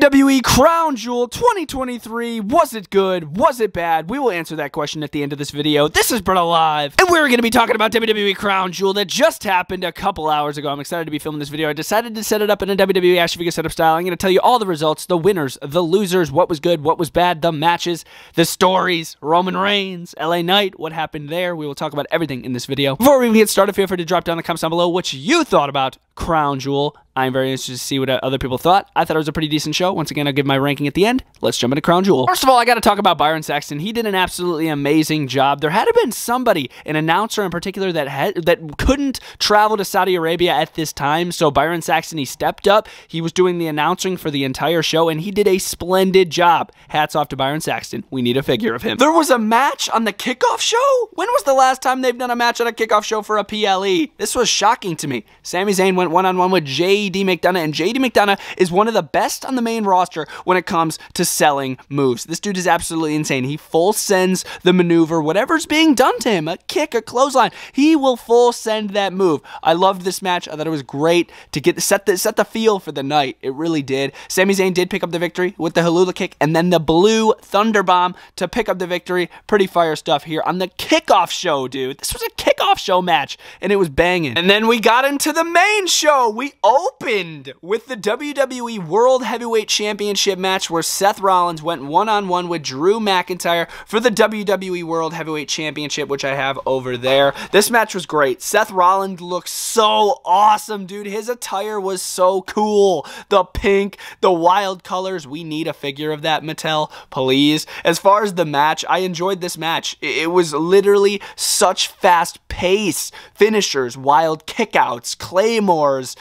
WWE Crown Jewel 2023, was it good? Was it bad? We will answer that question at the end of this video. This is Bretto Live, and we're going to be talking about WWE Crown Jewel that just happened a couple hours ago. I'm excited to be filming this video. I decided to set it up in a WWE action figure setup style. I'm going to tell you all the results, the winners, the losers, what was good, what was bad, the matches, the stories, Roman Reigns, LA Knight, what happened there. We will talk about everything in this video. Before we even get started, feel free to drop down in the comments down below what you thought about Crown Jewel. I'm very interested to see what other people thought. I thought it was a pretty decent show. Once again, I'll give my ranking at the end. Let's jump into Crown Jewel. First of all, I got to talk about Byron Saxton. He did an absolutely amazing job. There had to been somebody, an announcer in particular, that couldn't travel to Saudi Arabia at this time. So Byron Saxton, he stepped up. He was doing the announcing for the entire show, and he did a splendid job. Hats off to Byron Saxton. We need a figure of him. There was a match on the kickoff show? When was the last time they've done a match on a kickoff show for a PLE? This was shocking to me. Sami Zayn went one-on-one with J.D. McDonough, and J.D. McDonough is one of the best on the main roster when it comes to selling moves. This dude is absolutely insane. He full sends the maneuver, whatever's being done to him, a kick, a clothesline, he will full send that move. I loved this match. I thought it was great to set the feel for the night. It really did. Sami Zayn did pick up the victory with the Hallula kick and then the blue thunder bomb to pick up the victory. Pretty fire stuff here on the kickoff show, dude. This was a kickoff show match, and it was banging. And then we got into the main show. We opened with the WWE World Heavyweight Championship match where Seth Rollins went one-on-one with Drew McIntyre for the WWE World Heavyweight Championship, which I have over there. This match was great. Seth Rollins looked so awesome, dude. His attire was so cool. The pink, the wild colors. We need a figure of that, Mattel, please. As far as the match, I enjoyed this match. It was literally such fast pace. Finishers, wild kickouts, claymores,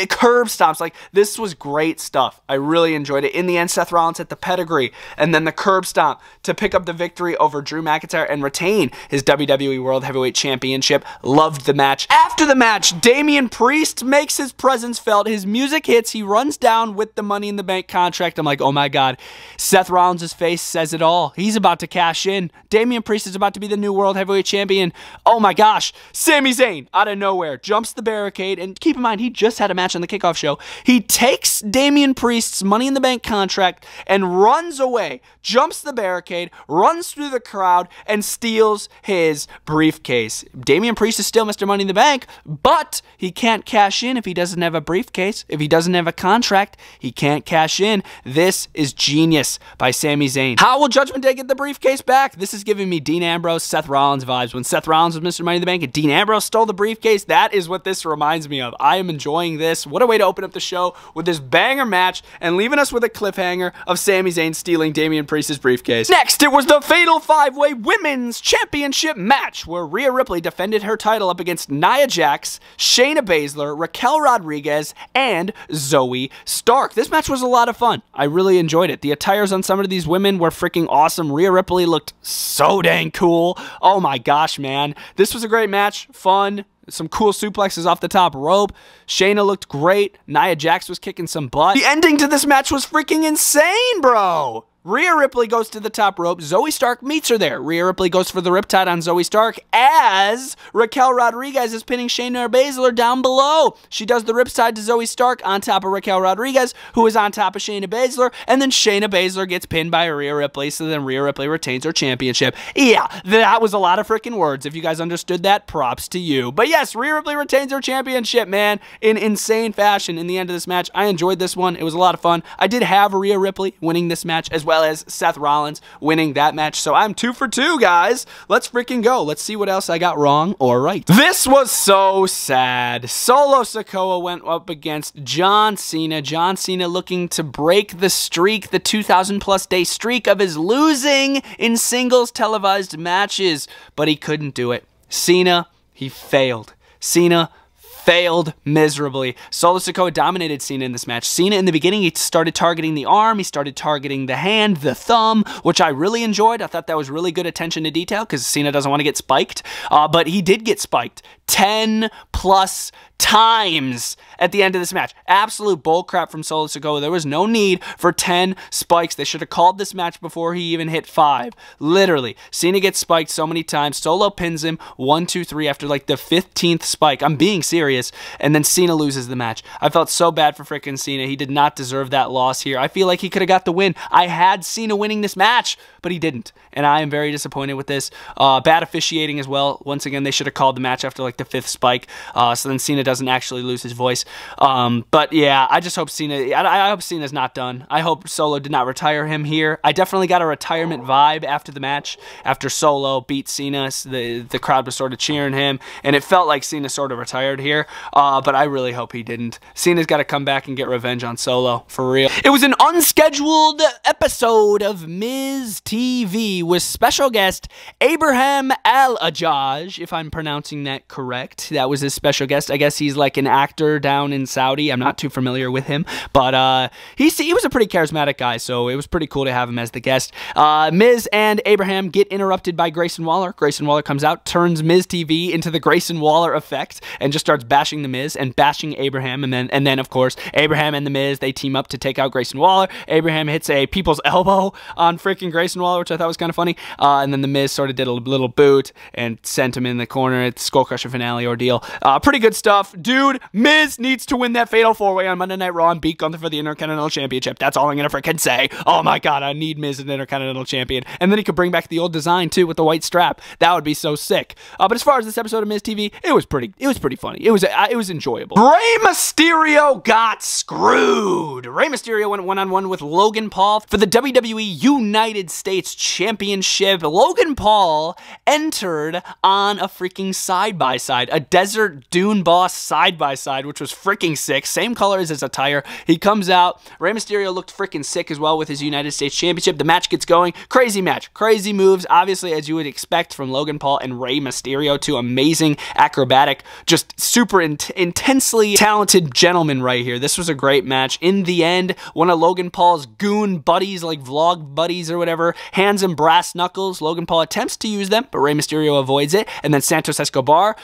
curb stomps. Like, this was great stuff. I really enjoyed it. In the end, Seth Rollins hit the pedigree and then the curb stomp to pick up the victory over Drew McIntyre and retain his WWE World Heavyweight Championship. Loved the match. After the match, Damian Priest makes his presence felt. His music hits. He runs down with the Money in the Bank contract. I'm like, oh my God. Seth Rollins' face says it all. He's about to cash in. Damian Priest is about to be the new World Heavyweight Champion. Oh my gosh. Sami Zayn, out of nowhere, jumps the barricade. And keep in mind, he just had a match on the kickoff show. He takes Damian Priest's Money in the Bank contract and runs away, jumps the barricade, runs through the crowd, and steals his briefcase. Damian Priest is still Mr. Money in the Bank, but he can't cash in if he doesn't have a briefcase. If he doesn't have a contract, he can't cash in. This is genius by Sami Zayn. How will Judgment Day get the briefcase back? This is giving me Dean Ambrose, Seth Rollins vibes. When Seth Rollins was Mr. Money in the Bank and Dean Ambrose stole the briefcase, that is what this reminds me of. I am enjoying this. What a way to open up the show with this banger match and leaving us with a cliffhanger of Sami Zayn stealing Damian Priest's briefcase. Next, it was the Fatal 5-Way Women's Championship match where Rhea Ripley defended her title up against Nia Jax, Shayna Baszler, Raquel Rodriguez, and Zoe Stark. This match was a lot of fun. I really enjoyed it. The attires on some of these women were freaking awesome. Rhea Ripley looked so dang cool. Oh my gosh, man. This was a great match. Fun. Some cool suplexes off the top rope. Shayna looked great. Nia Jax was kicking some butt. The ending to this match was freaking insane, bro. Rhea Ripley goes to the top rope. Zoe Stark meets her there. Rhea Ripley goes for the riptide on Zoe Stark as Raquel Rodriguez is pinning Shayna Baszler down below. She does the riptide to Zoe Stark on top of Raquel Rodriguez, who is on top of Shayna Baszler, and then Shayna Baszler gets pinned by Rhea Ripley, so then Rhea Ripley retains her championship. Yeah, that was a lot of freaking words. If you guys understood that, props to you. But yes, Rhea Ripley retains her championship, man, in insane fashion in the end of this match. I enjoyed this one. It was a lot of fun. I did have Rhea Ripley winning this match as well as Seth Rollins winning that match. So I'm 2 for 2, guys. Let's freaking go. Let's see what else I got wrong or right. This was so sad. Solo Sikoa went up against John Cena. John Cena looking to break the streak, the 2,000+ day streak of his losing in singles televised matches, but he couldn't do it. Cena, he failed. Cena failed miserably. Solo Sikoa dominated Cena in this match. Cena in the beginning, he started targeting the arm, he started targeting the hand, the thumb, which I really enjoyed. I thought that was really good attention to detail because Cena doesn't want to get spiked, but he did get spiked. 10 plus times at the end of this match. Absolute bullcrap from Solo Sikoa. There was no need for 10 spikes. They should have called this match before he even hit 5. Literally. Cena gets spiked so many times. Solo pins him 1, 2, 3 after like the 15th spike. I'm being serious. And then Cena loses the match. I felt so bad for freaking Cena. He did not deserve that loss here. I feel like he could have got the win. I had Cena winning this match, but he didn't. And I am very disappointed with this. Bad officiating as well. Once again, they should have called the match after like the 5th spike. So then Cena doesn't actually lose his voice. But yeah, I just hope Cena, I hope Cena's not done. I hope Solo did not retire him here. I definitely got a retirement vibe after the match. After Solo beat Cena, the crowd was sort of cheering him, and it felt like Cena sort of retired here. But I really hope he didn't. Cena's got to come back and get revenge on Solo, for real. It was an unscheduled episode of Miz TV with special guest Abraham Al-Ajaj, if I'm pronouncing that correct. That was his special guest. I guess he's like an actor down in Saudi. I'm not too familiar with him, but he was a pretty charismatic guy, so it was pretty cool to have him as the guest. Miz and Abraham get interrupted by Grayson Waller. Grayson Waller comes out, turns Miz TV into the Grayson Waller effect, and just starts bashing the Miz and bashing Abraham, and then of course Abraham and the Miz, they team up to take out Grayson Waller. Abraham hits a people's elbow on freaking Grayson Waller, which I thought was kind of funny, and then the Miz sort of did a little boot and sent him in the corner at the Skull Crusher finale ordeal. Pretty good stuff. Dude, Miz needs to win that Fatal 4-Way on Monday Night Raw and beat Gunther for the Intercontinental Championship. That's all I'm gonna freaking say. Oh my god, I need Miz as an Intercontinental Champion. And then he could bring back the old design too with the white strap. That would be so sick. But as far as this episode of Miz TV, it was pretty funny. It was enjoyable. Rey Mysterio got screwed. Rey Mysterio went one-on-one with Logan Paul for the WWE United States Championship. Logan Paul entered on a freaking side-by-side, a Desert Dune Boss side-by-side, which was freaking sick. Same color as his attire. He comes out. Rey Mysterio looked freaking sick as well with his United States Championship. The match gets going. Crazy match. Crazy moves, obviously, as you would expect from Logan Paul and Rey Mysterio, two amazing, acrobatic, just super intensely talented gentlemen right here. This was a great match. In the end, one of Logan Paul's goon buddies, like vlog buddies or whatever, hands him brass knuckles. Logan Paul attempts to use them, but Rey Mysterio avoids it. And then Santos Escobar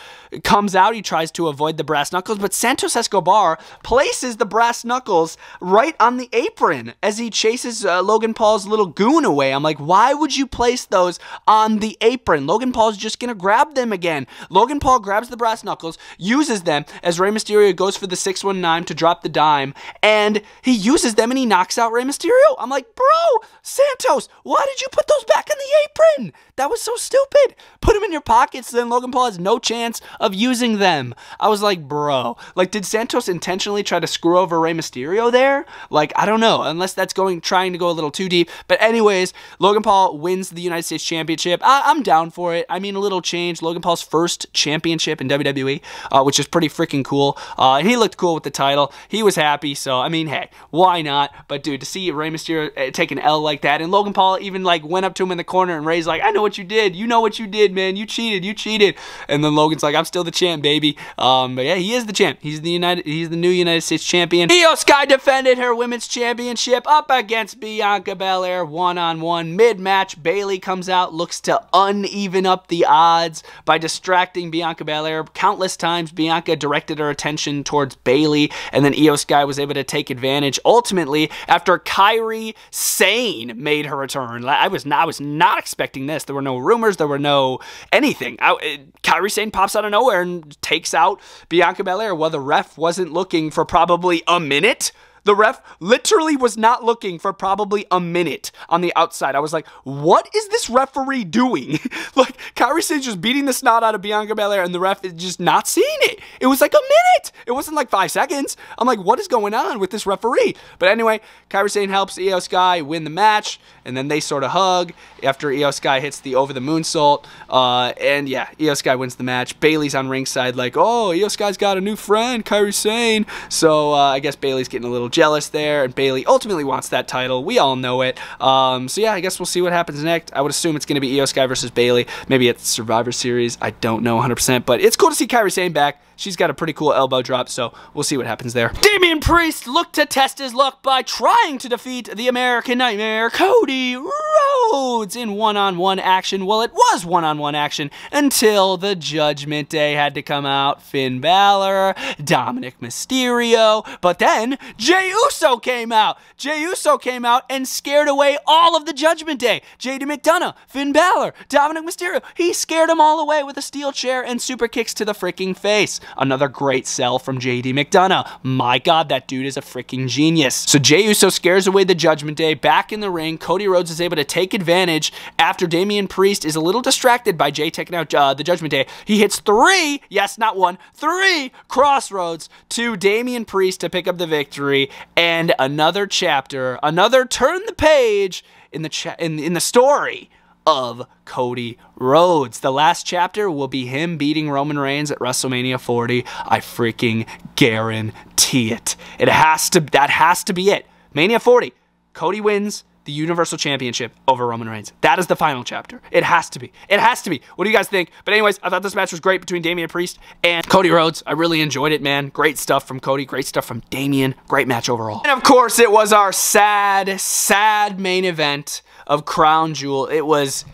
comes out. He tries to avoid the brass knuckles, but Santos Escobar places the brass knuckles right on the apron as he chases Logan Paul's little goon away. I'm like, why would you place those on the apron? Logan Paul's just gonna grab them again. Logan Paul grabs the brass knuckles, uses them as Rey Mysterio goes for the 619 to drop the dime, and he uses them and he knocks out Rey Mysterio. I'm like, bro, Santos, why did you put those back on the apron? That was so stupid. Put them in your pockets, then Logan Paul has no chance of using them. I was like, bro, like, did Santos intentionally try to screw over Rey Mysterio there? Like, I don't know, unless that's trying to go a little too deep. But anyways, Logan Paul wins the United States Championship. I'm down for it. I mean, a little change. Logan Paul's first championship in WWE, which is pretty freaking cool. He looked cool with the title. He was happy, so, I mean, hey, why not? But, dude, to see Rey Mysterio take an L like that, and Logan Paul even, like, went up to him in the corner, and Rey's like, I know what you did. You know what you did, man. You cheated. And then Logan's like, I'm still the champ, baby. But yeah, he is the champ. He's the new United States champion. Io Sky defended her women's championship up against Bianca Belair one-on-one. Mid-match, Bayley comes out, looks to uneven up the odds by distracting Bianca Belair. Countless times, Bianca directed her attention towards Bayley, and then Io Sky was able to take advantage. Ultimately, after Kairi Sane made her return, I was not expecting this. There were no rumors. There were no anything. Kairi Sane pops out of nowhere and takes out Bianca Belair while the ref wasn't looking for probably a minute. The ref literally was not looking for probably a minute on the outside. I was like, what is this referee doing? Like, Kairi Sane's just beating the snot out of Bianca Belair, and the ref is just not seeing it. It was like a minute. It wasn't like 5 seconds. I'm like, what is going on with this referee? But anyway, Kairi Sane helps Io Sky win the match, and then they sort of hug after Io Sky hits the over the moonsault. And yeah, Io Sky wins the match. Bayley's on ringside like, oh, Io Sky's got a new friend, Kairi Sane. So I guess Bayley's getting a little jealous there, and Bayley ultimately wants that title. We all know it. So yeah, I guess we'll see what happens next. I would assume it's going to be Io Sky versus Bayley. Maybe it's Survivor Series. I don't know 100%, but it's cool to see Kairi Sane back. She's got a pretty cool elbow drop, so we'll see what happens there. Damian Priest looked to test his luck by trying to defeat the American Nightmare, Cody Rhodes, in one-on-one action. Well, it was one-on-one action until the Judgment Day had to come out. Finn Balor, Dominic Mysterio, but then Jey Uso came out. Jey Uso came out and scared away all of the Judgment Day. JD McDonough, Finn Balor, Dominic Mysterio. He scared them all away with a steel chair and super kicks to the freaking face. Another great sell from JD McDonough. My God, that dude is a freaking genius. So Jey Uso scares away the Judgment Day. Back in the ring, Cody Rhodes is able to take advantage after Damian Priest is a little distracted by Jey taking out the Judgment Day. He hits 3, yes, not 1, 3 crossroads to Damian Priest to pick up the victory. And another chapter, another turn the page in the story of Cody Rhodes. The last chapter will be him beating Roman Reigns at WrestleMania 40. I freaking guarantee it. That has to be it. Mania 40. Cody wins the Universal Championship over Roman Reigns. That is the final chapter. It has to be. It has to be. What do you guys think? But anyways, I thought this match was great between Damian Priest and Cody Rhodes. I really enjoyed it, man. Great stuff from Cody. Great stuff from Damian. Great match overall. And of course, it was our sad, sad main event of Crown Jewel. It was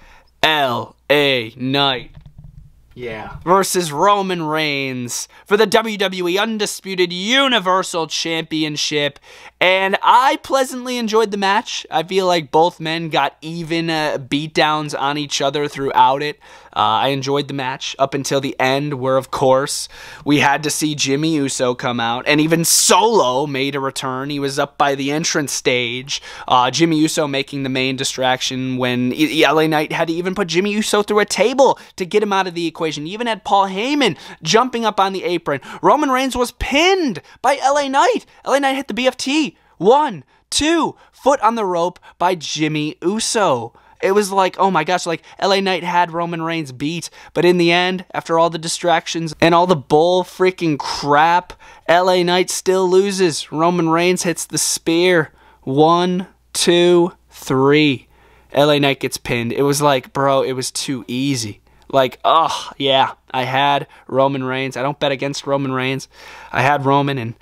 LA Knight, versus Roman Reigns for the WWE Undisputed Universal Championship. And I pleasantly enjoyed the match. I feel like both men got even beatdowns on each other throughout it. I enjoyed the match up until the end, where, of course, we had to see Jimmy Uso come out, and even Solo made a return. He was up by the entrance stage. Jimmy Uso making the main distraction when LA Knight had to even put Jimmy Uso through a table to get him out of the equation. He even had Paul Heyman jumping up on the apron. Roman Reigns was pinned by LA Knight. LA Knight hit the BFT. 1, 2, foot on the rope by Jimmy Uso. It was like, oh my gosh, like LA Knight had Roman Reigns beat, but in the end, after all the distractions and all the bull freaking crap, LA Knight still loses. Roman Reigns hits the spear. 1, 2, 3. LA Knight gets pinned. It was like, bro, it was too easy. Like, oh, yeah, I had Roman Reigns. I don't bet against Roman Reigns. I had Roman, and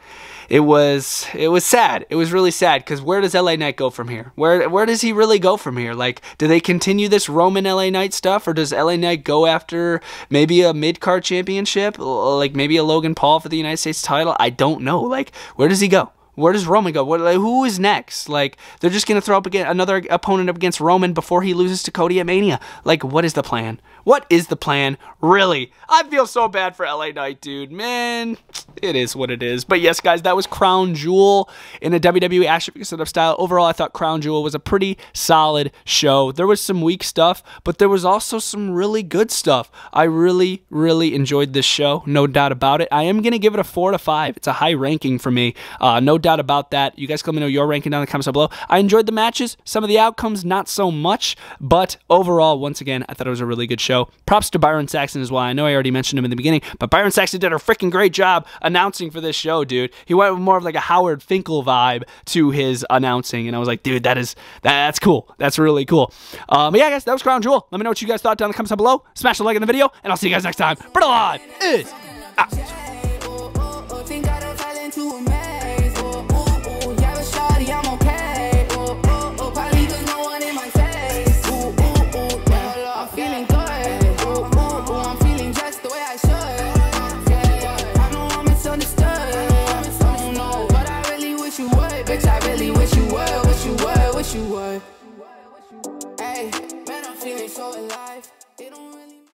it was sad. It was really sad, because where does LA Knight go from here? Where does he really go from here? Like, do they continue this Roman LA Knight stuff, or does LA Knight go after maybe a mid-card championship, like maybe a Logan Paul for the United States title? I don't know. Like, where does he go? Where does Roman go? Who is next? Like, they're just going to throw up another opponent up against Roman before he loses to Cody at Mania. Like, what is the plan? What is the plan? Really? I feel so bad for LA Knight, dude. Man, it is what it is. But yes, guys, that was Crown Jewel in a WWE action figure setup style. Overall, I thought Crown Jewel was a pretty solid show. There was some weak stuff, but there was also some really good stuff. I really, really enjoyed this show. No doubt about it. I am going to give it a 4 to 5. It's a high ranking for me. No doubt about that. You guys can let me know your ranking down in the comments below. I enjoyed the matches. Some of the outcomes, not so much. But overall, once again, I thought it was a really good show. Props to Byron Saxton as well. I know I already mentioned him in the beginning, but Byron Saxton did a freaking great job announcing for this show, dude. He went with more of like a Howard Finkel vibe to his announcing, and I was like, dude, that's cool. That's really cool. But yeah, guys, that was Crown Jewel. Let me know what you guys thought down in the comments down below. Smash the like on the video, and I'll see you guys next time. Bretto Live is out.